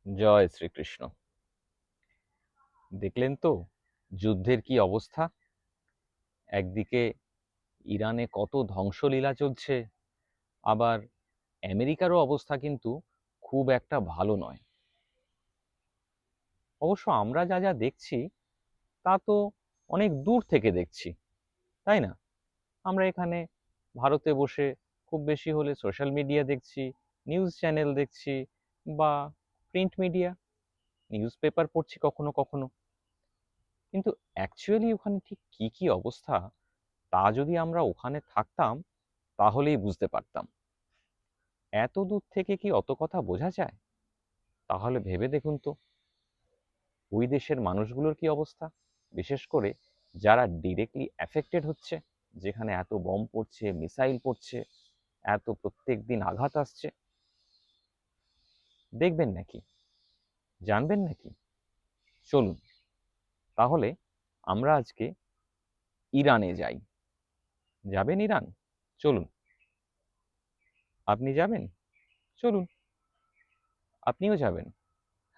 জয় শ্রীকৃষ্ণ। দেখলেন তো যুদ্ধের কি অবস্থা? একদিকে ইরানে কত ধ্বংসলীলা চলছে, আবার আমেরিকারও অবস্থা কিন্তু খুব একটা ভালো নয়। অবশ্য আমরা যা যা দেখছি তা তো অনেক দূর থেকে দেখছি, তাই না? আমরা এখানে ভারতে বসে খুব বেশি হলে সোশ্যাল মিডিয়া দেখছি, নিউজ চ্যানেল দেখছি, বা প্রিন্ট মিডিয়া, নিউজ পেপার পড়ছি কখনো কখনো। কিন্তু অ্যাকচুয়ালি ওখানে ঠিক কি কি অবস্থা, তা যদি আমরা ওখানে থাকতাম তাহলেই বুঝতে পারতাম। এত দূর থেকে কি অত কথা বোঝা যায়? তাহলে ভেবে দেখুন তো ওই দেশের মানুষগুলোর কি অবস্থা, বিশেষ করে যারা ডিরেক্টলি অ্যাফেক্টেড হচ্ছে, যেখানে এত বম পড়ছে, মিসাইল পড়ছে, এত প্রত্যেক দিন আঘাত আসছে। দেখবেন নাকি? জানবেন নাকি? চলুন তাহলে আমরা আজকে ইরানে যাই। যাবেন ইরান? চলুন। আপনি যাবেন? চলুন। আপনিও যাবেন?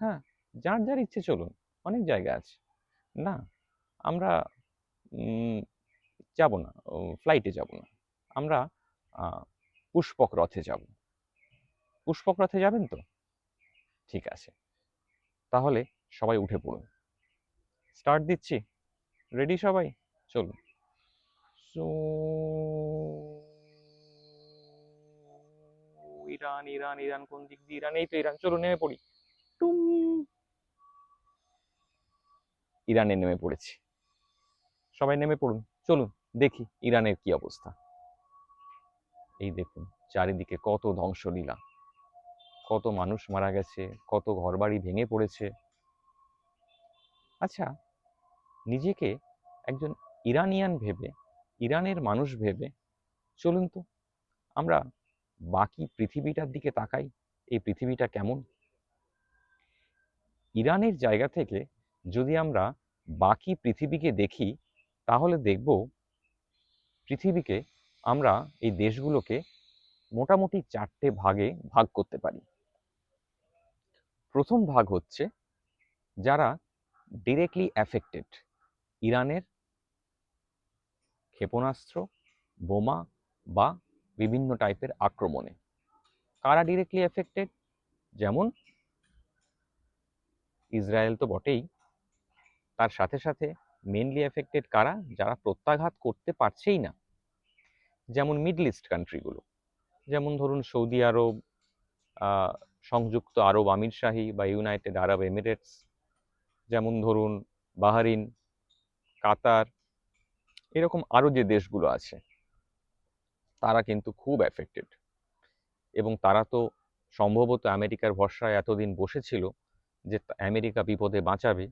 হ্যাঁ, যার যার ইচ্ছে চলুন, অনেক জায়গা আছে। না, আমরা যাব না, ফ্লাইটে যাব না। আমরা পুষ্পক রথে যাব। পুষ্পক রথে যাবেন তো? ঠিক আছে, তাহলে সবাই উঠে পড়ুন। স্টার্ট দিচ্ছি। রেডি সবাই? চলুন। সো ইরান ইরান ইরান কোন দিক দিয়ে? ইরান, এই তো ইরান। চলুন নেমে পড়ি। টুম। ইরানে নেমে পড়েছি। সবাই নেমে পড়ুন। চলুন দেখি ইরানের কি অবস্থা। এই দেখুন চারিদিকে কত ধ্বংসলীলা, কত মানুষ মারা গেছে, কত ঘরবাড়ি ভেঙে পড়েছে। আচ্ছা, নিজেকে একজন ইরানিয়ান ভেবে, ইরানের মানুষ ভেবে চলুন তো আমরা বাকি পৃথিবীটার দিকে তাকাই। এই পৃথিবীটা কেমন? ইরানের জায়গা থেকে যদি আমরা বাকি পৃথিবীকে দেখি, তাহলে দেখব পৃথিবীকে আমরা, এই দেশগুলোকে মোটামুটি 4টে ভাগে ভাগ করতে পারি। প্রথম ভাগ হচ্ছে যারা ডিরেক্টলি অ্যাফেক্টেড ইরানের ক্ষেপণাস্ত্র, বোমা বা বিভিন্ন টাইপের আক্রমণে। কারা ডিরেক্টলি এফেক্টেড? যেমন ইসরায়েল তো বটেই, তার সাথে সাথে মেনলি এফেক্টেড কারা? যারা প্রত্যাঘাত করতে পারছেই না, যেমন মিডল ইস্ট কান্ট্রিগুলো, যেমন ধরুন সৌদি আরব, সংযুক্ত আরব আমিরশাহী বা ইউনাইটেড আরব এমিরেটস, যেমন ধরুন বাহারিন, কাতার, এরকম আরো যে দেশগুলো আছে তারা কিন্তু খুব এফেক্টেড। এবং তারা তো সম্ভবত আমেরিকার ভরসায় এতদিন বসেছিল যে আমেরিকা বিপদে বাঁচাবে,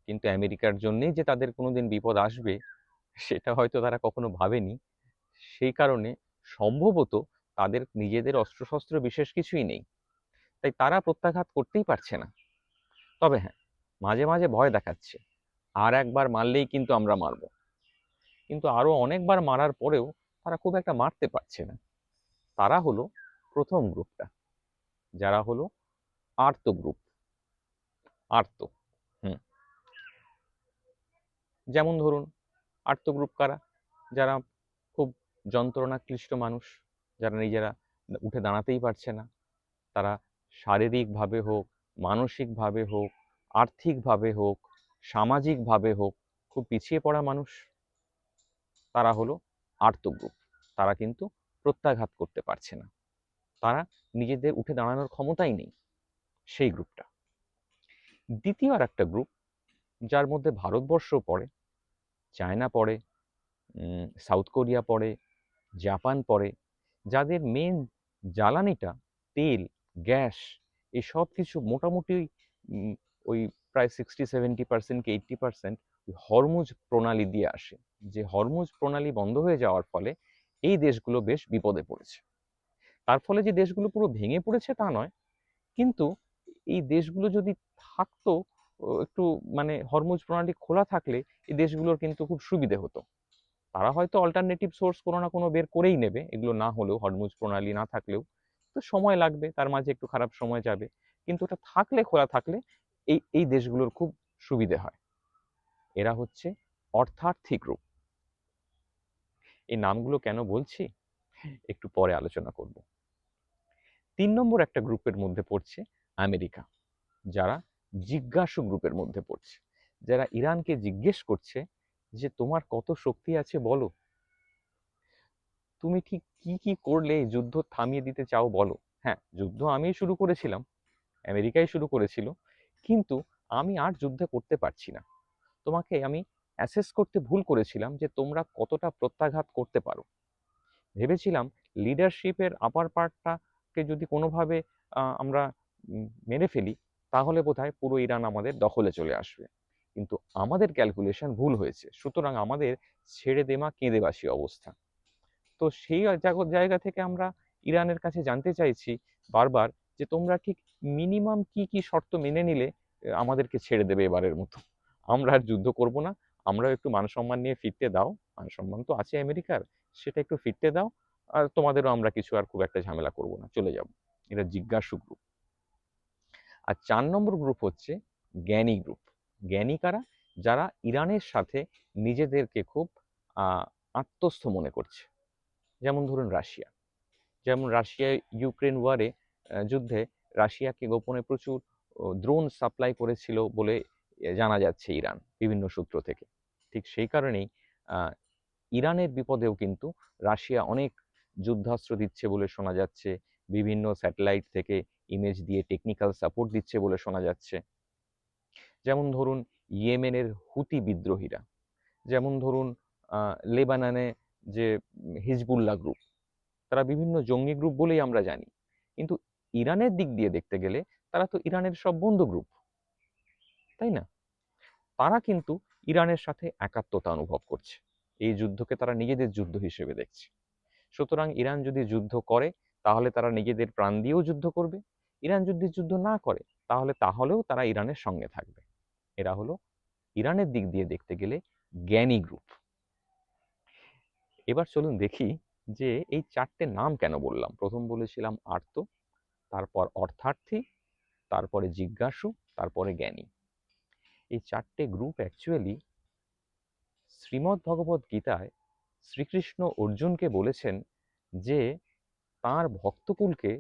কিন্তু আমেরিকার জন্যেই যে তাদের কোনোদিন বিপদ আসবে সেটা হয়তো তারা কখনো ভাবেনি। সেই কারণে সম্ভবত তাদের নিজেদের অস্ত্রশস্ত্র বিশেষ কিছুই নেই, তাই তারা প্রত্যাঘাত করতেই পারছে না। তবে হ্যাঁ, মাঝে মাঝে ভয় দেখাচ্ছে, আর একবার মারলেই কিন্তু আমরা মারব। কিন্তু আরো অনেকবার মারার পরেও তারা খুব একটা মারতে পারছে না। তারা হলো প্রথম গ্রুপটা, যারা হলো আর্ত গ্রুপ। আর্ত, হুম। যেমন ধরুন আর্ত গ্রুপ কারা? যারা খুব যন্ত্রণা ক্লিষ্ট মানুষ, যারা নিজেরা উঠে দাঁড়াতেই পারছে না, তারা শারীরিকভাবে হোক, মানসিকভাবে হোক, আর্থিকভাবে হোক, সামাজিকভাবে হোক খুব পিছিয়ে পড়া মানুষ, তারা হলো আর্ত গ্রুপ। তারা কিন্তু প্রত্যাঘাত করতে পারছে না, তারা নিজেদের উঠে দাঁড়ানোর ক্ষমতাই নেই, সেই গ্রুপটা। দ্বিতীয় আর একটা গ্রুপ, যার মধ্যে ভারতবর্ষ পড়ে, চায়না পড়ে, সাউথ কোরিয়া পড়ে, জাপান পড়ে, যাদের মেন জ্বালানিটা তেল, গ্যাস, এই সব কিছু মোটামুটি উম, ওই প্রায় 60-70% কি 80% হরমুজ প্রণালী দিয়ে আসে। যে হরমুজ প্রণালী বন্ধ হয়ে যাওয়ার ফলে এই দেশগুলো বেশ বিপদে পড়েছে। তার ফলে যে দেশগুলো পুরো ভেঙে পড়েছে তা নয়, কিন্তু এই দেশগুলো যদি থাকতো একটু, মানে হরমুজ প্রণালী খোলা থাকলে এই দেশগুলোর কিন্তু খুব সুবিধে হতো। তারা হয়তো অল্টারনেটিভ সোর্স কোনো না কোনো বের করেই নেবে, এগুলো না হলেও, হরমুজ প্রণালী না থাকলেও। তো সময় লাগবে, তার মাঝে একটু খারাপ সময় যাবে, কিন্তু ওটা থাকলে, খোলা থাকলে এই এই দেশগুলোর খুব সুবিধে হয়। এরা হচ্ছে অর্থার্থী গ্রুপ। এই নামগুলো কেন বলছি একটু পরে আলোচনা করব। 3 নম্বর একটা গ্রুপের মধ্যে পড়ছে আমেরিকা, যারা জিজ্ঞাসু গ্রুপের মধ্যে পড়ছে, যারা ইরানকে জিজ্ঞেস করছে যে তোমার কত শক্তি আছে বলো, তুমি ঠিক কি কি করলে এই যুদ্ধ থামিয়ে দিতে চাও বলো। হ্যাঁ, যুদ্ধ আমিই শুরু করেছিলাম, আমেরিকাই শুরু করেছিল, কিন্তু আমি আর যুদ্ধ করতে পারছি না। তোমাকে আমি অ্যাসেস করতে ভুল করেছিলাম যে তোমরা কতটা প্রত্যাঘাত করতে পারো। ভেবেছিলাম লিডারশিপের আপার পার্টটাকে যদি কোনোভাবে আমরা মেরে ফেলি, তাহলে বোধহয় পুরো ইরান আমাদের দখলে চলে আসবে। কিন্তু আমাদের ক্যালকুলেশন ভুল হয়েছে, সুতরাং আমাদের ছেড়ে দেমা কেঁদে বাসি অবস্থা। তো সেই জায়গা থেকে আমরা ইরানের কাছে জানতে চাইছি বারবার যে তোমরা ঠিক মিনিমাম কি কি শর্ত মেনে নিলে আমাদেরকে ছেড়ে দেবে এবারের মতো। আমরা আর যুদ্ধ করব না, আমরাও একটু মান সম্মান নিয়ে ফিরতে দাও, মান সম্মান তো আছে আমেরিকার, সেটা একটু ফিরতে দাও, আর তোমাদেরও আমরা কিছু আর খুব একটা ঝামেলা করব না, চলে যাব। এটা জিজ্ঞাসু গ্রুপ। আর 4 নম্বর গ্রুপ হচ্ছে জ্ঞানী গ্রুপ। জ্ঞানী কারা? যারা ইরানের সাথে নিজেদেরকে খুব আত্মস্থ মনে করছে। যেমন ধরুন রাশিয়া। যেমন রাশিয়া ইউক্রেন ওয়ারে যুদ্ধে রাশিয়াকে গোপনে প্রচুর ড্রোন সাপ্লাই করেছিল বলে জানা যাচ্ছে ইরান বিভিন্ন সূত্র থেকে। ঠিক সেই কারণেই ইরানের বিপদেও কিন্তু রাশিয়া অনেক যুদ্ধাস্ত্র দিচ্ছে বলে শোনা যাচ্ছে, বিভিন্ন স্যাটেলাইট থেকে ইমেজ দিয়ে টেকনিক্যাল সাপোর্ট দিচ্ছে বলে শোনা যাচ্ছে। যেমন ধরুন ইয়েমেনের হুতি বিদ্রোহীরা, যেমন ধরুন লেবাননে যে হিজবুল্লাহ গ্রুপ, তারা বিভিন্ন জঙ্গি গ্রুপ বলেই আমরা জানি, কিন্তু ইরানের দিক দিয়ে দেখতে গেলে তারা তো ইরানের সব বন্ধু গ্রুপ, তাই না? তারা কিন্তু ইরানের সাথে একাত্মতা অনুভব করছে, এই যুদ্ধকে তারা নিজেদের যুদ্ধ হিসেবে দেখছে। সুতরাং ইরান যদি যুদ্ধ করে তাহলে তারা নিজেদের প্রাণ দিয়েও যুদ্ধ করবে, ইরান যদি যুদ্ধ না করে তাহলেও তারা ইরানের সঙ্গে থাকবে। এরা হলো ইরানের দিক দিয়ে দেখতে গেলে জ্ঞানী গ্রুপ। এবার চলুন দেখি যে এই 4টে নাম কেন বললাম। প্রথম বলেছিলাম আর্ত, তারপর অর্থার্থী, তারপরে জিজ্ঞাসু, তারপরে জ্ঞানী। এই 4টে গ্রুপ অ্যাকচুয়ালি শ্রীমদ্ ভগবদ্ গীতায় শ্রীকৃষ্ণ অর্জুনকে বলেছেন যে তাঁর ভক্তকুলকে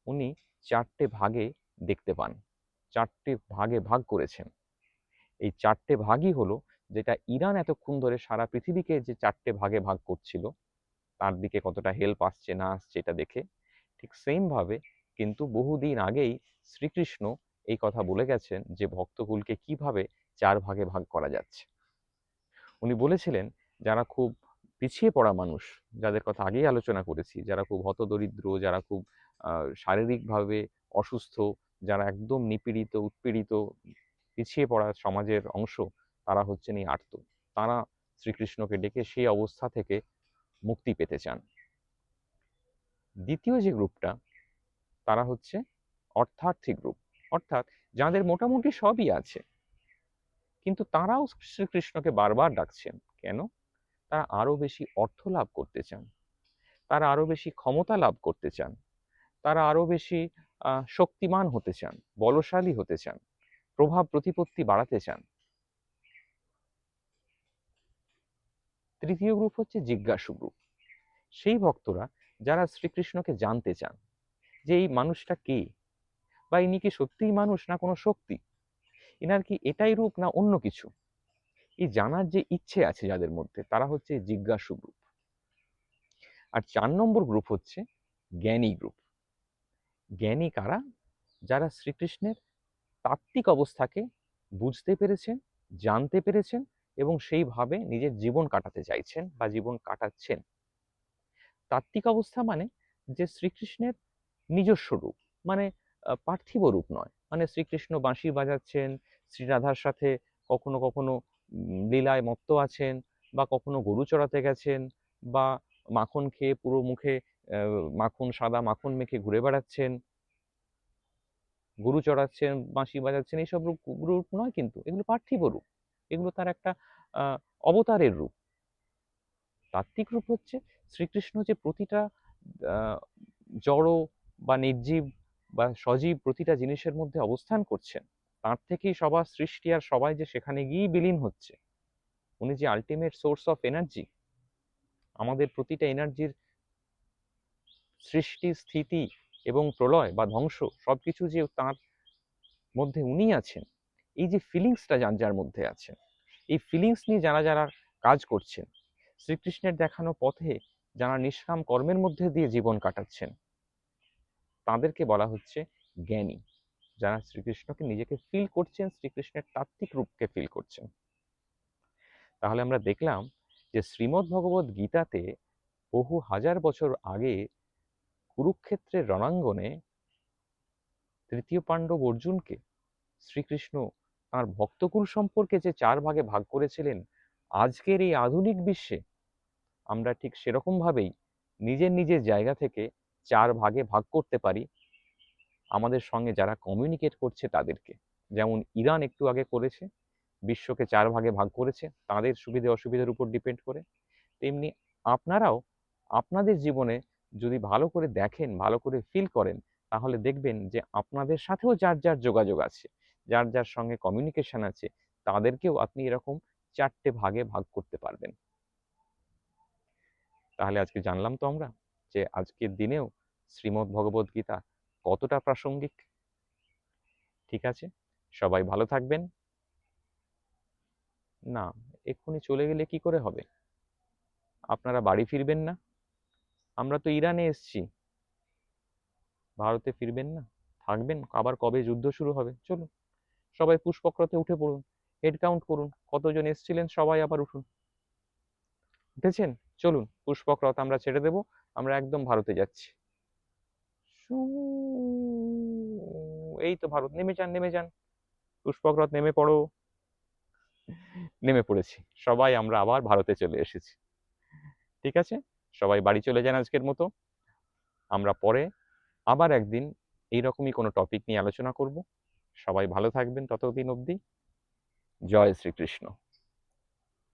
উনি 4টে ভাগে দেখতে পান, 4টে ভাগে ভাগ করেছেন। এই 4টে ভাগই হলো, যেটা ইরান এতক্ষণ ধরে সারা পৃথিবীকে যে 4টে ভাগে ভাগ করছিল, তার দিকে কতটা হেল্প আসছে না আসছে এটা দেখে, ঠিক সেম ভাবে কিন্তু বহুদিন আগেই শ্রীকৃষ্ণ এই কথা বলে গেছেন যে ভক্তকুলকে কিভাবে 4 ভাগে ভাগ করা যাচ্ছে। উনি বলেছিলেন যারা খুব পিছিয়ে পড়া মানুষ, যাদের কথা আগেই আলোচনা করেছি, যারা খুব হতদরিদ্র, যারা খুব শারীরিকভাবে অসুস্থ, যারা একদম নিপীড়িত, উৎপীড়িত, পিছিয়ে পড়া সমাজের অংশ, তারা হচ্ছেন এই আর্ত। তারা শ্রীকৃষ্ণকে ডেকে সেই অবস্থা থেকে মুক্তি পেতে চান। দ্বিতীয় যে গ্রুপটা, তারা হচ্ছে অর্থার্থী গ্রুপ, অর্থাৎ যাদের মোটামুটি সবই আছে, কিন্তু তারাও শ্রীকৃষ্ণকে বারবার ডাকছেন। কেন? তারা আরো বেশি অর্থ লাভ করতে চান, তারা আরো বেশি ক্ষমতা লাভ করতে চান, তারা আরো বেশি শক্তিমান হতে চান, বলশালী হতে চান, প্রভাব প্রতিপত্তি বাড়াতে চান। তৃতীয় গ্রুপ হচ্ছে জিজ্ঞাসু গ্রুপ। সেই ভক্তরা যারা শ্রীকৃষ্ণকে জানতে চান যে এই মানুষটা কে, বা ইনি কি সত্যিই মানুষ না কোনো শক্তি, ইনার কি এটাই রূপ না অন্য কিছু, এই জানার যে ইচ্ছে আছে যাদের মধ্যে, তারা হচ্ছে জিজ্ঞাসু গ্রুপ। আর 4 নম্বর গ্রুপ হচ্ছে জ্ঞানী গ্রুপ। জ্ঞানী কারা? যারা শ্রীকৃষ্ণের তাত্ত্বিক অবস্থাকে বুঝতে পেরেছেন, জানতে পেরেছেন এবং সেইভাবে নিজের জীবন কাটাতে চাইছেন বা জীবন কাটাচ্ছেন। তাত্ত্বিক অবস্থা মানে যে শ্রীকৃষ্ণের নিজস্ব রূপ, মানে পার্থিব রূপ নয়, মানে শ্রীকৃষ্ণ বাঁশি বাজাচ্ছেন, শ্রীরাধার সাথে কখনো কখনো লীলায় মত্ত আছেন, বা কখনো গরু চড়াতে গেছেন, বা মাখন খেয়ে পুরো মুখে মাখন, সাদা মাখন মেখে ঘুরে বেড়াচ্ছেন, গরু চড়াচ্ছেন, বাঁশি বাজাচ্ছেন, এইসব রূপ রূপ নয়, কিন্তু এগুলো পার্থিব রূপ, এগুলো তার একটা অবতারের রূপ। তাত্ত্বিক রূপ হচ্ছে শ্রীকৃষ্ণ যে প্রতিটা জড় বা নির্জীব বা সজীব প্রতিটা জিনিসের মধ্যে অবস্থান করছেন, তার থেকেই সবার সৃষ্টি, আর সবাই যে সেখানে গিয়েই বিলীন হচ্ছে। উনি যে আলটিমেট সোর্স অফ এনার্জি, আমাদের প্রতিটা এনার্জির সৃষ্টি, স্থিতি এবং প্রলয় বা ধ্বংস সবকিছু যে তার মধ্যে উনি আছেন, এই যে ফিলিংসটা যার যার মধ্যে আছে, এই ফিলিংস নিয়ে যারা যারা কাজ করছেন, শ্রীকৃষ্ণের দেখানো পথে যারা নিষ্কাম কর্মের মধ্যে দিয়ে জীবন কাটাচ্ছেন, তাদেরকে বলা হচ্ছে জ্ঞানী। যারা শ্রীকৃষ্ণকে নিজেকে ফিল করছেন, শ্রীকৃষ্ণের তাত্ত্বিক রূপকে ফিল করছেন। তাহলে আমরা দেখলাম যে শ্রীমদ্ ভগবত গীতাতে বহু হাজার বছর আগে কুরুক্ষেত্রের রণাঙ্গনে তৃতীয় পাণ্ডব অর্জুনকে শ্রীকৃষ্ণ তাঁর ভক্তকুল সম্পর্কে যে 4 ভাগে ভাগ করেছিলেন, আজকের এই আধুনিক বিশ্বে আমরা ঠিক সেরকম ভাবেই নিজের নিজের জায়গা থেকে 4 ভাগে ভাগ করতে পারি আমাদের সঙ্গে যারা কমিউনিকেট করছে তাদেরকে। যেমন ইরান একটু আগে করেছে, বিশ্বকে 4 ভাগে ভাগ করেছে তাদের সুবিধে অসুবিধার উপর ডিপেন্ড করে। তেমনি আপনারাও আপনাদের জীবনে যদি ভালো করে দেখেন, ভালো করে ফিল করেন, তাহলে দেখবেন যে আপনাদের সাথেও যার যার যোগাযোগ আছে, যার যার সঙ্গে কমিউনিকেশন আছে, তাদেরকেও আপনি এরকম 4টে ভাগে ভাগ করতে পারবেন। তাহলে আজকে জানলাম তো আমরা যে আজকের দিনেও শ্রীমদ্ ভগবত গীতা কতটা প্রাসঙ্গিক। ঠিক আছে, সবাই ভালো থাকবেন। না, এক্ষুনি চলে গেলে কি করে হবে? আপনারা বাড়ি ফিরবেন না? আমরা তো ইরানে এসছি, ভারতে ফিরবেন না? থাকবেন? আবার কবে যুদ্ধ শুরু হবে? চলুন সবাই পুষ্পক্রতে উঠে পড়ুন, হেড কাউন্ট করুন, কতজন এসছিলেন, সবাই আবার উঠুন। উঠেছেন? চলুন পুষ্পক্রত আমরা ছেড়ে দেব, আমরা একদম ভারতে যাচ্ছি। শু, এই তো ভারত, নেমে যান নেমে যান, পুষ্পক্রত নেমে পড়ো। নেমে পড়েছি, সবাই আমরা আবার ভারতে চলে এসেছি। ঠিক আছে, সবাই বাড়ি চলে যান আজকের মতো। আমরা পরে আবার একদিন এইরকমই কোনো টপিক নিয়ে আলোচনা করব। সবাই ভালো থাকবেন ততদিন অবধি। জয় শ্রীকৃষ্ণ।